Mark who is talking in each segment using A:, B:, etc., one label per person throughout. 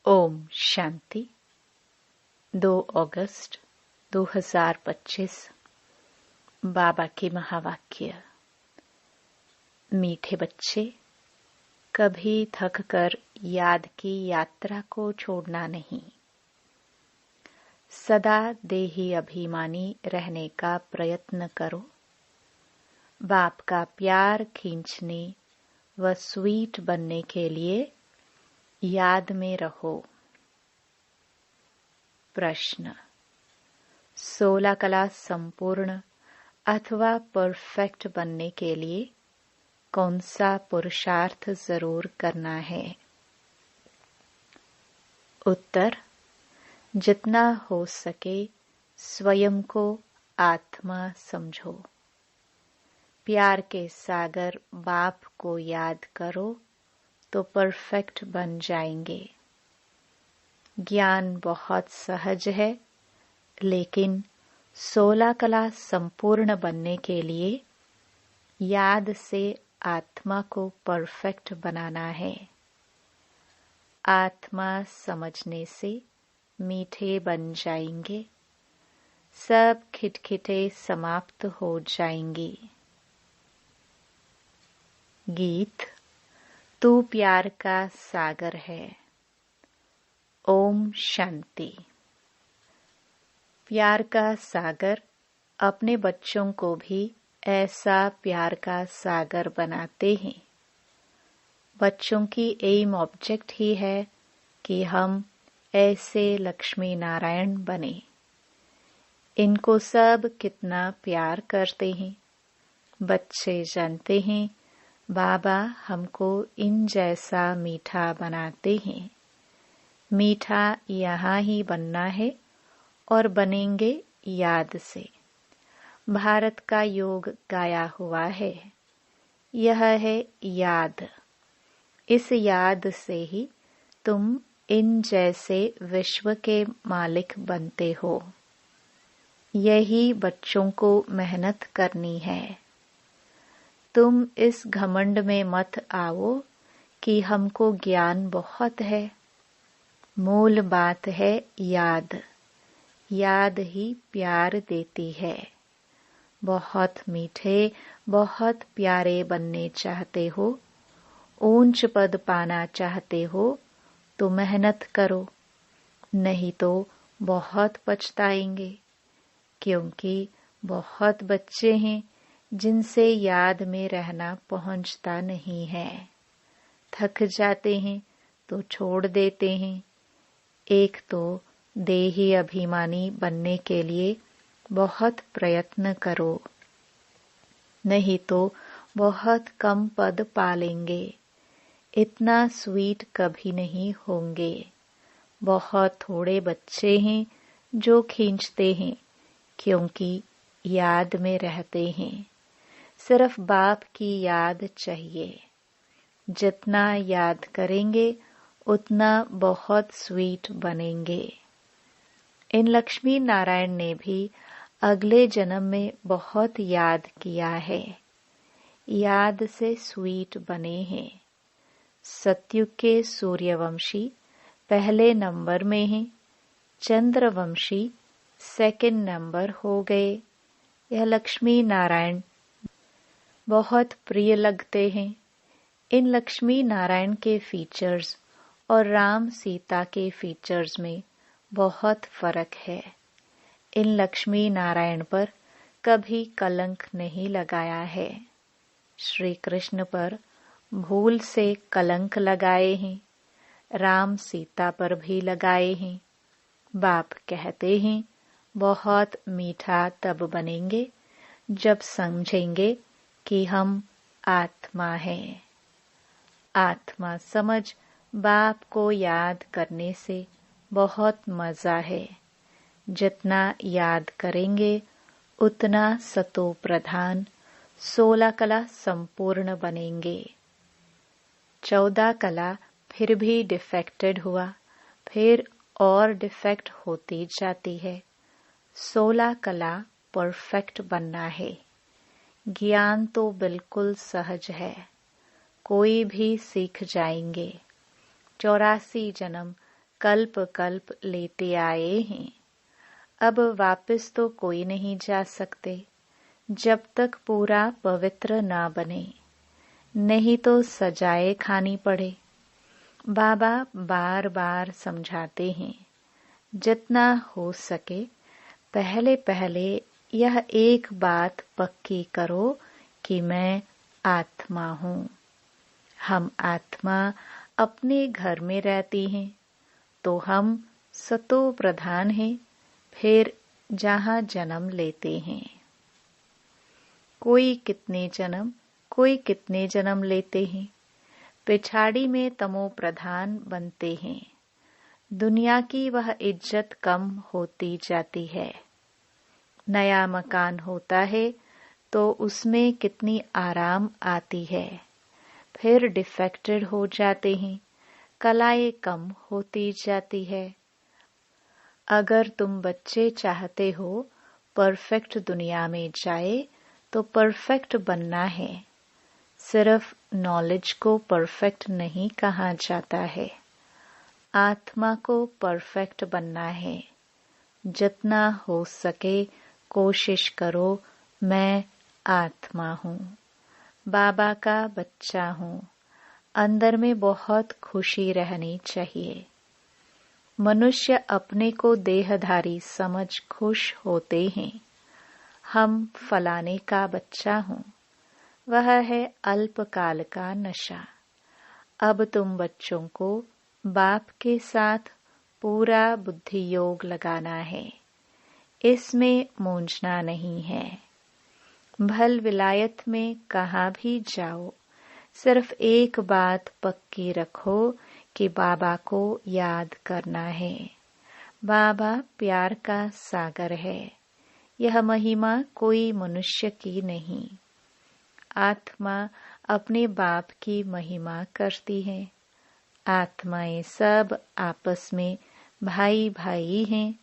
A: ओम शांति। 2 अगस्त 2025 बाबा के महावाक्य। मीठे बच्चे, कभी थक कर याद की यात्रा को छोड़ना नहीं। सदा देही अभिमानी रहने का प्रयत्न करो। बाप का प्यार खींचने व स्वीट बनने के लिए याद में रहो। प्रश्न: 16 कला संपूर्ण अथवा परफेक्ट बनने के लिए कौन सा पुरुषार्थ जरूर करना है? उत्तर: जितना हो सके स्वयं को आत्मा समझो। प्यार के सागर बाप को याद करो तो परफेक्ट बन जाएंगे। ज्ञान बहुत सहज है, लेकिन 16 कला संपूर्ण बनने के लिए याद से आत्मा को परफेक्ट बनाना है। आत्मा समझने से मीठे बन जाएंगे, सब खिटखिटे समाप्त हो जाएंगी। गीत। तू प्यार का सागर है। ओम शांति। प्यार का सागर अपने बच्चों को भी ऐसा प्यार का सागर बनाते हैं। बच्चों की एम ऑब्जेक्ट ही है कि हम ऐसे लक्ष्मी नारायण बने। इनको सब कितना प्यार करते हैं। बच्चे जानते हैं बाबा हमको इन जैसा मीठा बनाते हैं। मीठा यहाँ ही बनना है और बनेंगे याद से। भारत का योग गाया हुआ है, यह है याद। इस याद से ही तुम इन जैसे विश्व के मालिक बनते हो। यही बच्चों को मेहनत करनी है। तुम इस घमंड में मत आओ कि हमको ज्ञान बहुत है। मूल बात है याद। याद ही प्यार देती है। बहुत मीठे, बहुत प्यारे बनने चाहते हो, ऊंच पद पाना चाहते हो तो मेहनत करो, नहीं तो बहुत पछताएंगे। क्योंकि बहुत बच्चे हैं जिनसे याद में रहना पहुंचता नहीं है। थक जाते हैं तो छोड़ देते हैं। एक तो देही अभिमानी बनने के लिए बहुत प्रयत्न करो, नहीं तो बहुत कम पद पालेंगे। इतना स्वीट कभी नहीं होंगे। बहुत थोड़े बच्चे हैं जो खींचते हैं, क्योंकि याद में रहते हैं। सिर्फ बाप की याद चाहिए। जितना याद करेंगे उतना बहुत स्वीट बनेंगे। इन लक्ष्मी नारायण ने भी अगले जन्म में बहुत याद किया है। याद से स्वीट बने हैं। सतयुग के सूर्यवंशी पहले नंबर में हैं। चंद्रवंशी सेकंड नंबर हो गए। यह लक्ष्मी नारायण बहुत प्रिय लगते हैं। इन लक्ष्मी नारायण के फीचर्स और राम सीता के फीचर्स में बहुत फर्क है। इन लक्ष्मी नारायण पर कभी कलंक नहीं लगाया है। श्री कृष्ण पर भूल से कलंक लगाए हैं। राम सीता पर भी लगाए हैं। बाप कहते हैं बहुत मीठा तब बनेंगे जब समझेंगे कि हम आत्मा हैं। आत्मा समझ बाप को याद करने से बहुत मजा है। जितना याद करेंगे उतना सतो प्रधान 16 कला संपूर्ण बनेंगे। 14 कला फिर भी डिफेक्टेड हुआ, फिर और डिफेक्ट होती जाती है। 16 कला परफेक्ट बनना है। ज्ञान तो बिल्कुल सहज है, कोई भी सीख जाएंगे। 84 जन्म कल्प कल्प लेते आए हैं। अब वापस तो कोई नहीं जा सकते जब तक पूरा पवित्र ना बने, नहीं तो सजाए खानी पड़े। बाबा बार बार समझाते हैं, जितना हो सके पहले पहले यह एक बात पक्की करो कि मैं आत्मा हूँ। हम आत्मा अपने घर में रहती हैं तो हम सतो प्रधान हैं, फिर जहाँ जन्म लेते हैं। कोई कितने जन्म लेते हैं, पिछाड़ी में तमो प्रधान बनते हैं। दुनिया की वह इज्जत कम होती जाती है। नया मकान होता है तो उसमें कितनी आराम आती है, फिर डिफेक्टेड हो जाते हैं, कलाएं कम होती जाती है। अगर तुम बच्चे चाहते हो परफेक्ट दुनिया में जाए तो परफेक्ट बनना है। सिर्फ नॉलेज को परफेक्ट नहीं कहा जाता है, आत्मा को परफेक्ट बनना है। जितना हो सके कोशिश करो मैं आत्मा हूँ, बाबा का बच्चा हूँ। अंदर में बहुत खुशी रहनी चाहिए। मनुष्य अपने को देहधारी समझ खुश होते हैं। हम फलाने का बच्चा हूँ, वह है अल्पकाल का नशा। अब तुम बच्चों को बाप के साथ पूरा बुद्धि योग लगाना है, इसमें मूंझना नहीं है। भल विलायत में कहाँ भी जाओ, सिर्फ एक बात पक्की रखो कि बाबा को याद करना है। बाबा प्यार का सागर है, यह महिमा कोई मनुष्य की नहीं। आत्मा अपने बाप की महिमा करती है। आत्माएं सब आपस में भाई भाई हैं।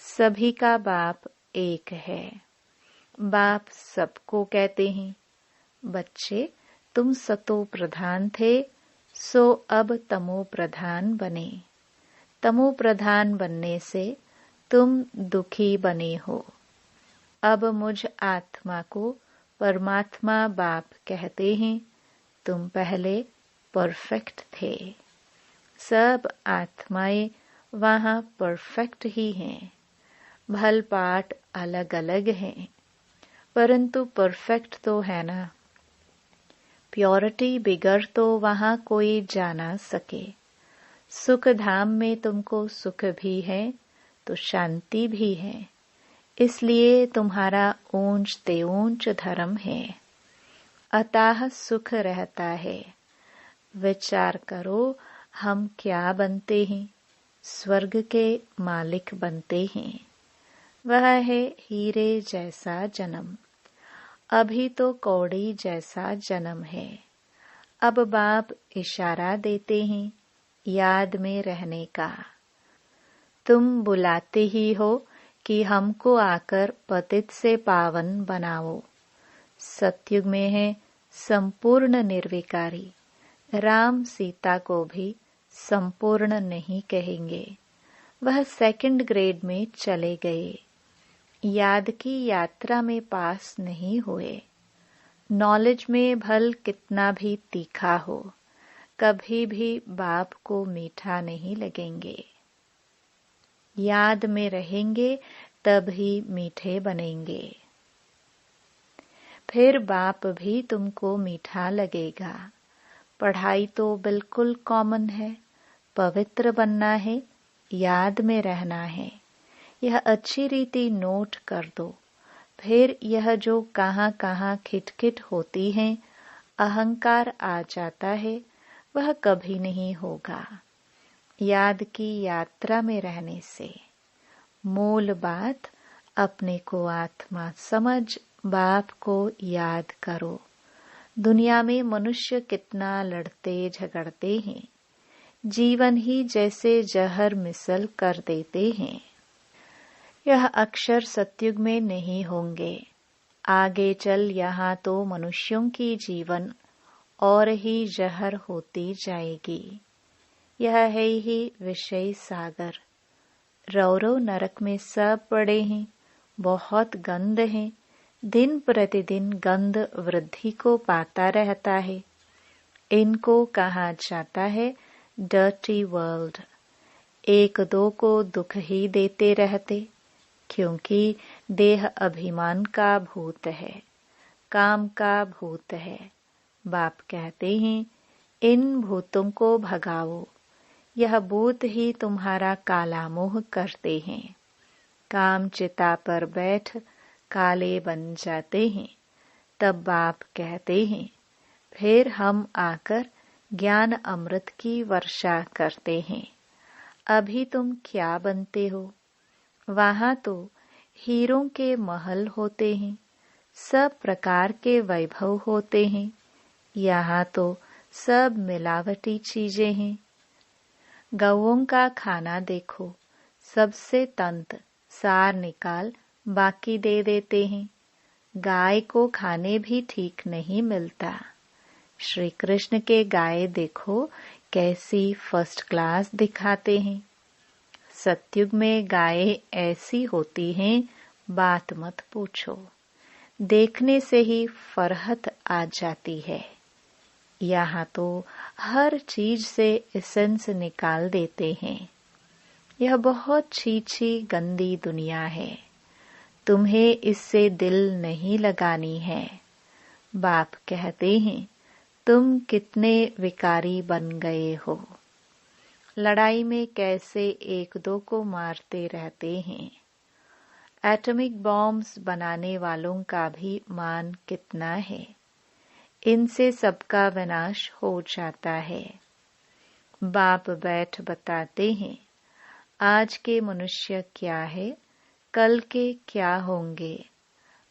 A: सभी का बाप एक है। बाप सबको कहते हैं, बच्चे तुम सतो प्रधान थे, सो अब तमो प्रधान बने। तमो प्रधान बनने से तुम दुखी बने हो। अब मुझ आत्मा को परमात्मा बाप कहते हैं। तुम पहले परफेक्ट थे। सब आत्माएं वहाँ परफेक्ट ही हैं। भल पाठ अलग अलग हैं, परंतु परफेक्ट तो है ना। प्योरिटी बिगर तो वहाँ कोई जा ना सके। सुख धाम में तुमको सुख भी है तो शांति भी है, इसलिए तुम्हारा ऊंच ते ऊंच धर्म है। अतः सुख रहता है। विचार करो हम क्या बनते हैं, स्वर्ग के मालिक बनते हैं। वह है हीरे जैसा जन्म। अभी तो कौड़ी जैसा जन्म है। अब बाप इशारा देते हैं याद में रहने का। तुम बुलाते ही हो कि हमको आकर पतित से पावन बनाओ। सतयुग में है संपूर्ण निर्विकारी। राम सीता को भी संपूर्ण नहीं कहेंगे, वह सेकंड ग्रेड में चले गए। याद की यात्रा में पास नहीं हुए। नॉलेज में भल कितना भी तीखा हो, कभी भी बाप को मीठा नहीं लगेंगे। याद में रहेंगे तभी मीठे बनेंगे। फिर बाप भी तुमको मीठा लगेगा। पढ़ाई तो बिल्कुल कॉमन है। पवित्र बनना है, याद में रहना है। यह अच्छी रीति नोट कर दो। फिर यह जो कहाँ कहाँ खिटखिट होती है, अहंकार आ जाता है, वह कभी नहीं होगा। याद की यात्रा में रहने से। मूल बात अपने को आत्मा समझ बाप को याद करो। दुनिया में मनुष्य कितना लड़ते झगड़ते हैं, जीवन ही जैसे जहर मिसल कर देते हैं। यह अक्षर सतयुग में नहीं होंगे। आगे चल यहाँ तो मनुष्यों की जीवन और ही जहर होती जाएगी। यह है ही विषय सागर। रौरव नरक में सब पड़े हैं, बहुत गंध है। दिन प्रतिदिन गंध वृद्धि को पाता रहता है। इनको कहा जाता है डर्टी वर्ल्ड। एक दो को दुख ही देते रहते, क्योंकि देह अभिमान का भूत है, काम का भूत है। बाप कहते हैं इन भूतों को भगाओ। यह भूत ही तुम्हारा काला मोह करते हैं। काम चिता पर बैठ काले बन जाते हैं। तब बाप कहते हैं फिर हम आकर ज्ञान अमृत की वर्षा करते हैं। अभी तुम क्या बनते हो? वहां तो हीरों के महल होते हैं, सब प्रकार के वैभव होते हैं। यहाँ तो सब मिलावटी चीजें हैं। गौओं का खाना देखो, सबसे तंत सार निकाल बाकी दे देते हैं। गाय को खाने भी ठीक नहीं मिलता। श्री कृष्ण के गाय देखो कैसी फर्स्ट क्लास दिखाते हैं। सतयुग में गाय ऐसी होती हैं, बात मत पूछो। देखने से ही फरहत आ जाती है। यहाँ तो हर चीज से एसेंस निकाल देते हैं। यह बहुत छीछी गंदी दुनिया है। तुम्हें इससे दिल नहीं लगानी है। बाप कहते हैं तुम कितने विकारी बन गए हो। लड़ाई में कैसे एक दो को मारते रहते हैं। एटॉमिक बॉम्ब्स बनाने वालों का भी मान कितना है। इनसे सबका विनाश हो जाता है। बाप बैठ बताते हैं आज के मनुष्य क्या है, कल के क्या होंगे।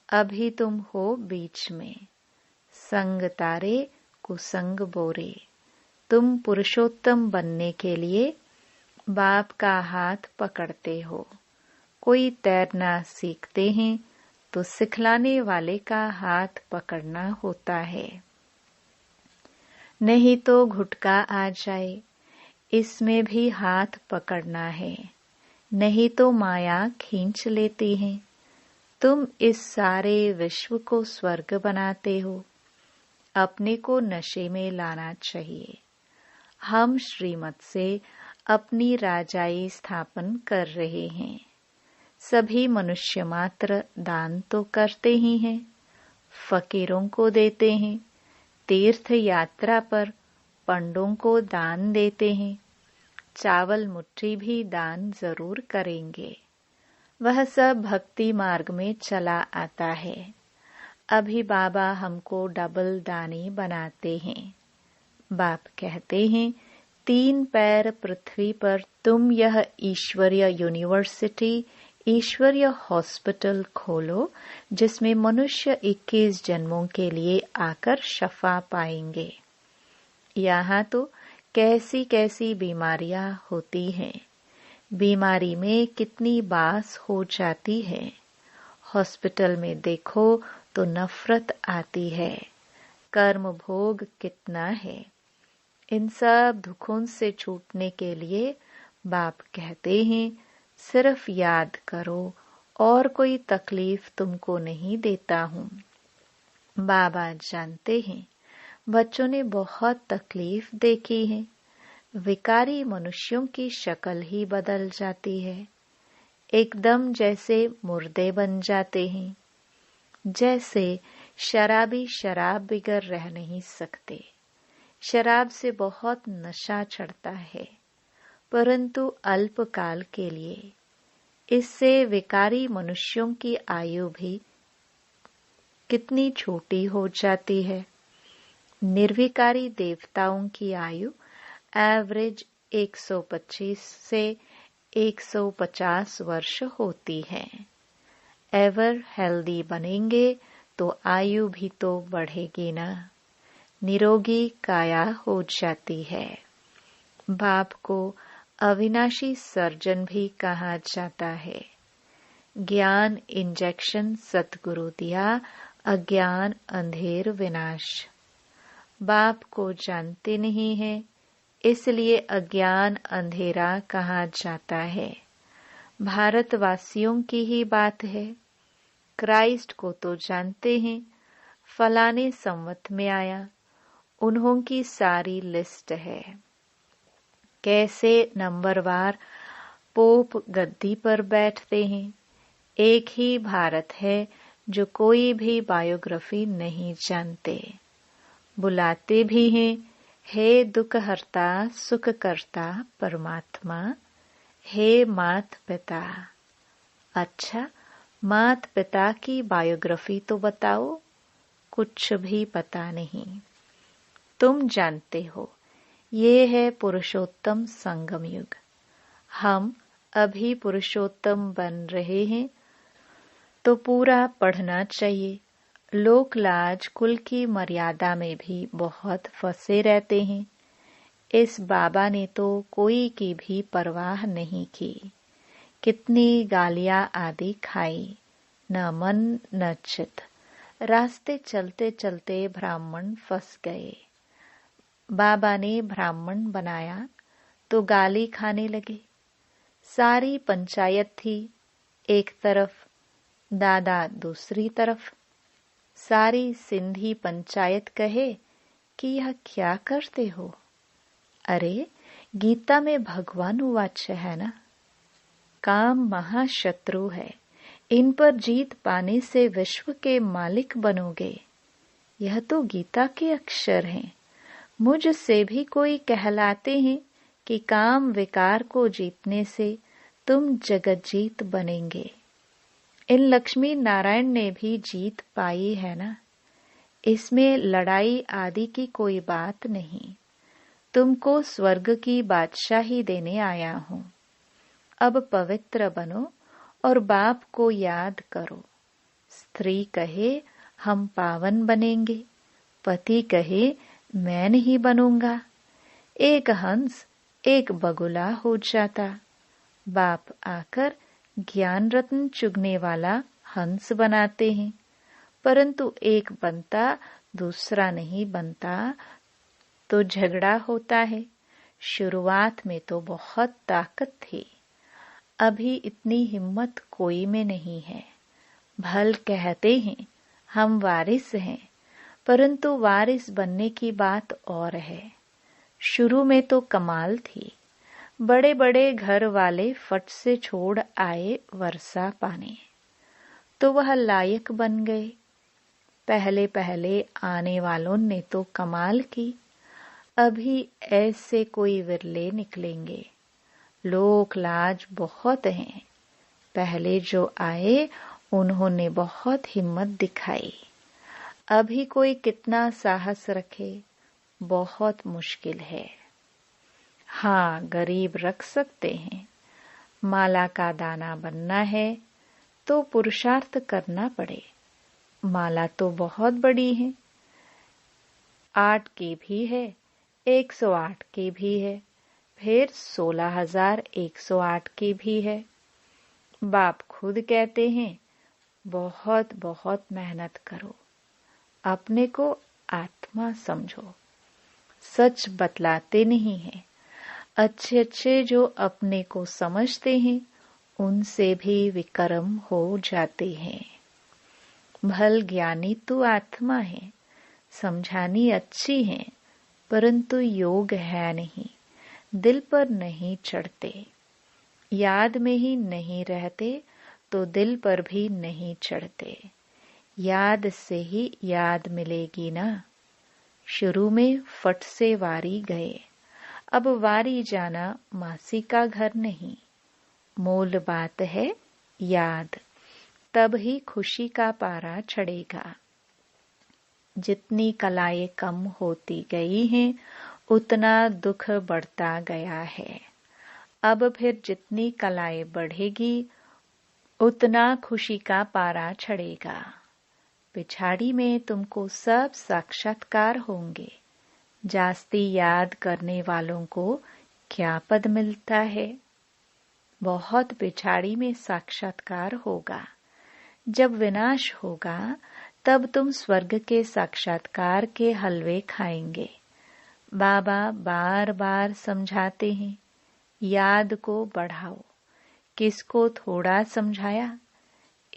A: अभी तुम हो बीच में। संग तारे कुसंग बोरे। तुम पुरुषोत्तम बनने के लिए बाप का हाथ पकड़ते हो। कोई तैरना सीखते हैं तो सिखलाने वाले का हाथ पकड़ना होता है, नहीं तो घुटका आ जाए। इसमें भी हाथ पकड़ना है, नहीं तो माया खींच लेती है। तुम इस सारे विश्व को स्वर्ग बनाते हो। अपने को नशे में लाना चाहिए। हम श्रीमत से अपनी राजाई स्थापन कर रहे हैं। सभी मनुष्य मात्र दान तो करते ही हैं, फकीरों को देते हैं, तीर्थ यात्रा पर पंडों को दान देते हैं, चावल मुट्ठी भी दान जरूर करेंगे। वह सब भक्ति मार्ग में चला आता है। अभी बाबा हमको डबल दानी बनाते हैं। बाप कहते हैं 3 पैर पृथ्वी पर तुम यह ईश्वरीय यूनिवर्सिटी, ईश्वरीय हॉस्पिटल खोलो, जिसमें मनुष्य 21 जन्मों के लिए आकर शफा पाएंगे। यहाँ तो कैसी कैसी बीमारियां होती हैं। बीमारी में कितनी बास हो जाती है। हॉस्पिटल में देखो तो नफरत आती है। कर्म भोग कितना है। इन सब दुखों से छूटने के लिए बाप कहते हैं सिर्फ याद करो, और कोई तकलीफ तुमको नहीं देता हूँ। बाबा जानते हैं बच्चों ने बहुत तकलीफ देखी है। विकारी मनुष्यों की शक्ल ही बदल जाती है, एकदम जैसे मुर्दे बन जाते हैं। जैसे शराबी शराब बिगर रह नहीं सकते। शराब से बहुत नशा चढ़ता है, परंतु अल्पकाल के लिए। इससे विकारी मनुष्यों की आयु भी कितनी छोटी हो जाती है। निर्विकारी देवताओं की आयु एवरेज 125 से 150 वर्ष होती है। एवर हेल्दी बनेंगे तो आयु भी तो बढ़ेगी ना। निरोगी काया हो जाती है। बाप को अविनाशी सर्जन भी कहा जाता है। ज्ञान इंजेक्शन सतगुरु दिया, अज्ञान अंधेर विनाश। बाप को जानते नहीं है, इसलिए अज्ञान अंधेरा कहा जाता है। भारतवासियों की ही बात है। क्राइस्ट को तो जानते हैं, फलाने संवत में आया, उन्हों की सारी लिस्ट है। कैसे नंबरवार पोप गद्दी पर बैठते हैं। एक ही भारत है जो कोई भी बायोग्राफी नहीं जानते। बुलाते भी हैं, हे दुख हरता सुख करता परमात्मा, हे मात पिता। अच्छा, मात पिता की बायोग्राफी तो बताओ। कुछ भी पता नहीं। तुम जानते हो, ये है पुरुषोत्तम संगम युग। हम अभी पुरुषोत्तम बन रहे हैं, तो पूरा पढ़ना चाहिए। लोक लाज कुल की मर्यादा में भी बहुत फंसे रहते हैं। इस बाबा ने तो कोई की भी परवाह नहीं की। कितनी गालियां आदि खाई, न मन न चित। रास्ते चलते चलते ब्राह्मण फंस गए। बाबा ने ब्राह्मण बनाया तो गाली खाने लगे। सारी पंचायत थी एक तरफ, दादा दूसरी तरफ। सारी सिंधी पंचायत कहे कि यह क्या करते हो। अरे, गीता में भगवान वाच है ना, काम महाशत्रु है, इन पर जीत पाने से विश्व के मालिक बनोगे। यह तो गीता के अक्षर हैं। मुझसे भी कोई कहलाते हैं कि काम विकार को जीतने से तुम जगत जीत बनेंगे। इन लक्ष्मी नारायण ने भी जीत पाई है ना। इसमें लड़ाई आदि की कोई बात नहीं। तुमको स्वर्ग की बादशाही देने आया हूँ। अब पवित्र बनो और बाप को याद करो। स्त्री कहे हम पावन बनेंगे, पति कहे मैं नहीं बनूंगा। एक हंस एक बगुला हो जाता। बाप आकर ज्ञान रत्न चुगने वाला हंस बनाते हैं, परंतु एक बनता दूसरा नहीं बनता तो झगड़ा होता है। शुरुआत में तो बहुत ताकत थी, अभी इतनी हिम्मत कोई में नहीं है। भल कहते हैं हम वारिस हैं, परंतु वारिस बनने की बात और है। शुरू में तो कमाल थी। बड़े बड़े घर वाले फट से छोड़ आए वर्षा पाने, तो वह लायक बन गए। पहले पहले आने वालों ने तो कमाल की। अभी ऐसे कोई विरले निकलेंगे। लोक लाज बहुत हैं। पहले जो आए उन्होंने बहुत हिम्मत दिखाई। अभी कोई कितना साहस रखे, बहुत मुश्किल है। हाँ, गरीब रख सकते हैं। माला का दाना बनना है तो पुरुषार्थ करना पड़े। माला तो बहुत बड़ी है, 8 की भी है, 108 की भी है, फिर 16,108 की भी है। बाप खुद कहते हैं बहुत बहुत मेहनत करो, अपने को आत्मा समझो। सच बतलाते नहीं हैं। अच्छे अच्छे जो अपने को समझते हैं उनसे भी विक्रम हो जाते हैं। भल ज्ञानी तो आत्मा है, समझानी अच्छी है, परंतु योग है नहीं, दिल पर नहीं चढ़ते। याद में ही नहीं रहते तो दिल पर भी नहीं चढ़ते। याद से ही याद मिलेगी ना। शुरू में फट से वारी गए, अब वारी जाना मासी का घर नहीं। मूल बात है याद, तब ही खुशी का पारा चढ़ेगा। जितनी कलाएं कम होती गई हैं, उतना दुख बढ़ता गया है। अब फिर जितनी कलाएं बढ़ेगी, उतना खुशी का पारा चढ़ेगा। पिछाड़ी में तुमको सब साक्षात्कार होंगे। जास्ती याद करने वालों को क्या पद मिलता है। बहुत पिछाड़ी में साक्षात्कार होगा। जब विनाश होगा तब तुम स्वर्ग के साक्षात्कार के हलवे खाएंगे। बाबा बार बार समझाते हैं, याद को बढ़ाओ। किसको थोड़ा समझाया,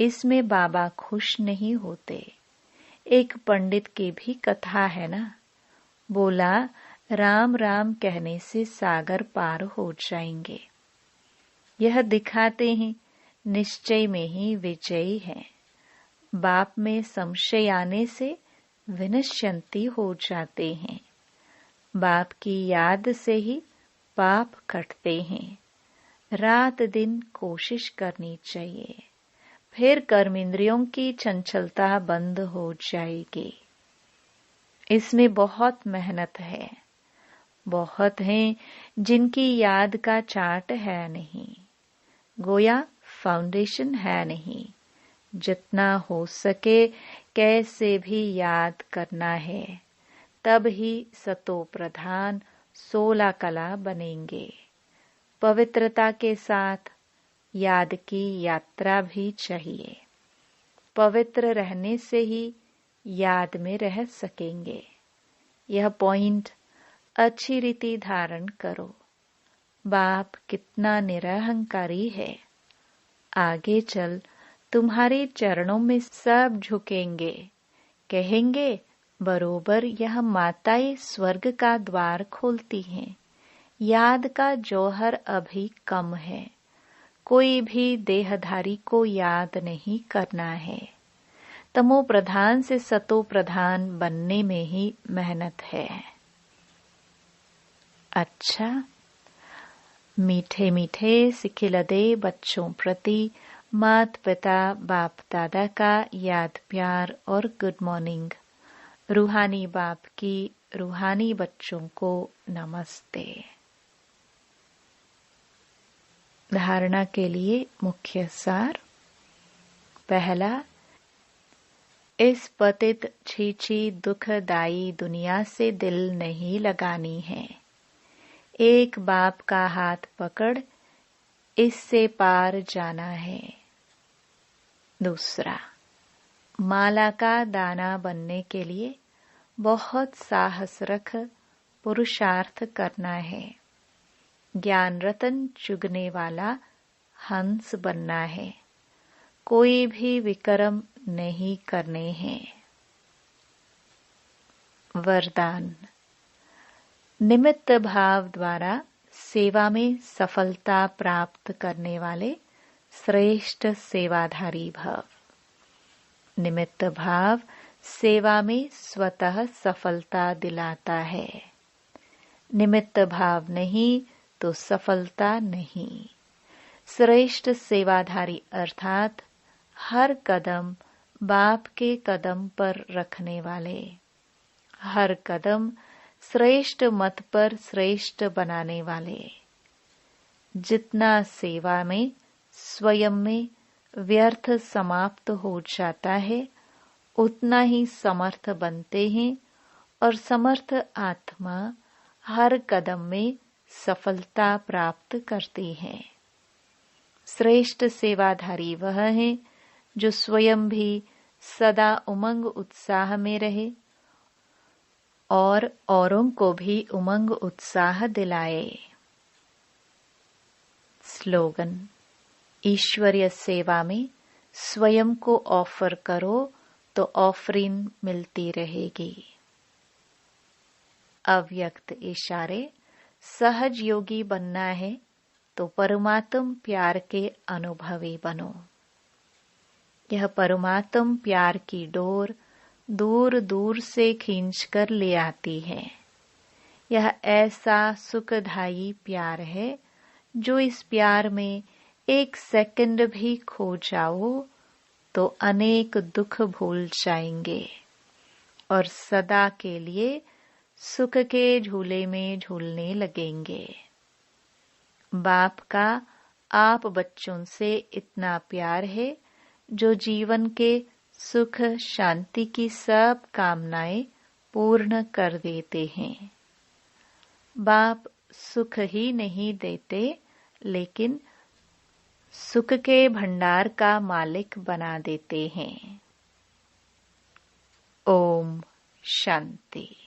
A: इसमें बाबा खुश नहीं होते। एक पंडित की भी कथा है ना, बोला राम राम कहने से सागर पार हो जाएंगे। यह दिखाते हैं निश्चय में ही विजयी है। बाप में संशय आने से विनश्यंती हो जाते हैं। बाप की याद से ही पाप कटते हैं। रात दिन कोशिश करनी चाहिए, फिर कर्मेंद्रियों की चंचलता बंद हो जाएगी। इसमें बहुत मेहनत है। बहुत हैं जिनकी याद का चार्ट है नहीं, गोया फाउंडेशन है नहीं। जितना हो सके कैसे भी याद करना है, तब ही सतो प्रधान 16 कला बनेंगे। पवित्रता के साथ याद की यात्रा भी चाहिए। पवित्र रहने से ही याद में रह सकेंगे। यह पॉइंट अच्छी रीति धारण करो। बाप कितना निरहंकारी है। आगे चल तुम्हारे चरणों में सब झुकेंगे, कहेंगे बरोबर यह माताएं स्वर्ग का द्वार खोलती हैं। याद का जौहर अभी कम है। कोई भी देहधारी को याद नहीं करना है। तमो प्रधान से सतो प्रधान बनने में ही मेहनत है। अच्छा, मीठे मीठे सिखिलदे बच्चों प्रति माता पिता बाप दादा का याद प्यार और गुड मॉर्निंग। रूहानी बाप की रूहानी बच्चों को नमस्ते। धारणा के लिए मुख्य सार। पहला, इस पतित छीछी दुखदायी दुनिया से दिल नहीं लगानी है। एक बाप का हाथ पकड़ इससे पार जाना है। दूसरा, माला का दाना बनने के लिए बहुत साहस रख पुरुषार्थ करना है। ज्ञान रतन चुगने वाला हंस बनना है। कोई भी विक्रम नहीं करने हैं। वरदान, निमित्त भाव द्वारा सेवा में सफलता प्राप्त करने वाले श्रेष्ठ सेवाधारी भव। निमित्त भाव सेवा में स्वतः सफलता दिलाता है। निमित्त भाव नहीं तो सफलता नहीं। श्रेष्ठ सेवाधारी अर्थात हर कदम बाप के कदम पर रखने वाले, हर कदम श्रेष्ठ मत पर श्रेष्ठ बनाने वाले। जितना सेवा में स्वयं में व्यर्थ समाप्त हो जाता है, उतना ही समर्थ बनते हैं और समर्थ आत्मा हर कदम में सफलता प्राप्त करती है। श्रेष्ठ सेवाधारी वह है जो स्वयं भी सदा उमंग उत्साह में रहे और औरों को भी उमंग उत्साह दिलाए। स्लोगन, ईश्वरीय सेवा में स्वयं को ऑफर करो तो ऑफरिंग मिलती रहेगी। अव्यक्त इशारे, सहज योगी बनना है तो परमात्म प्यार के अनुभवी बनो। यह परमात्म प्यार की डोर दूर दूर से खींचकर ले आती है। यह ऐसा सुखदायी प्यार है, जो इस प्यार में एक सेकंड भी खो जाओ तो अनेक दुख भूल जाएंगे और सदा के लिए सुख के झूले में झूलने लगेंगे। बाप का आप बच्चों से इतना प्यार है जो जीवन के सुख शांति की सब कामनाएं पूर्ण कर देते हैं। बाप सुख ही नहीं देते, लेकिन सुख के भंडार का मालिक बना देते हैं। ओम शांति।